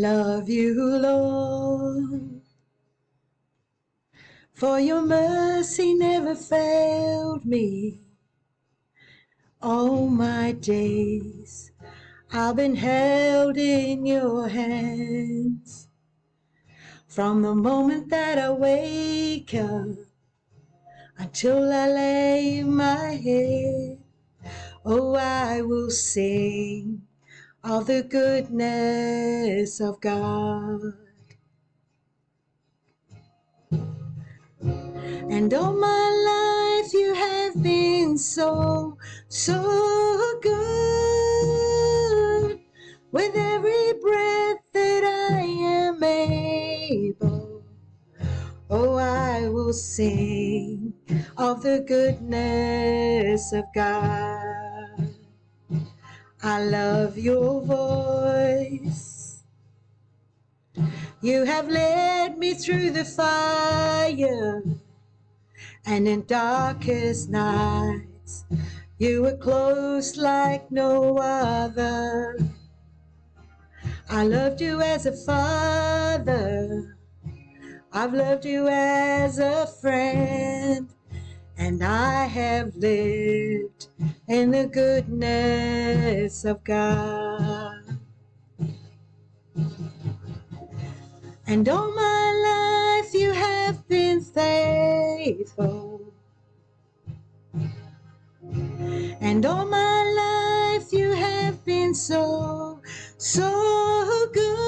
love you, Lord, for your mercy never failed me. All my days I've been held in your hands. From the moment that I wake up until I lay my head, oh, I will sing of the goodness of God. And all my life you have been so, so good. With every breath that I am able, oh, I will sing of the goodness of God. I love your voice. You have led me through the fire, and in darkest nights you were close like no other. I loved you as a father, I've loved you as a friend, and I have lived in the goodness of God. And all my life you have been faithful. And all my life you have been so, so good.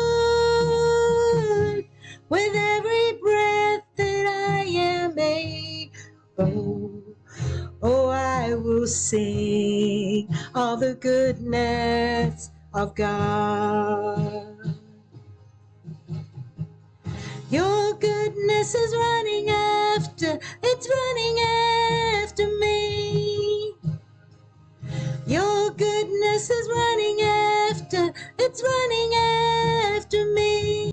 With every breath that I am able, oh, I will sing of the goodness of God. Your goodness is running after, it's running after me. Your goodness is running after, it's running after me.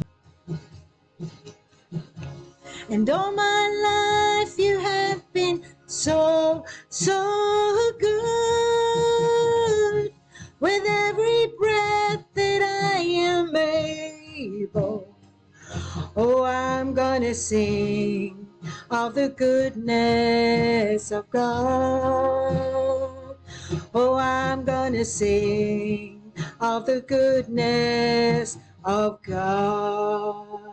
And all my life you have been so, so good. With every breath that I am able, oh, I'm gonna sing of the goodness of God. Oh, I'm gonna sing of the goodness of God.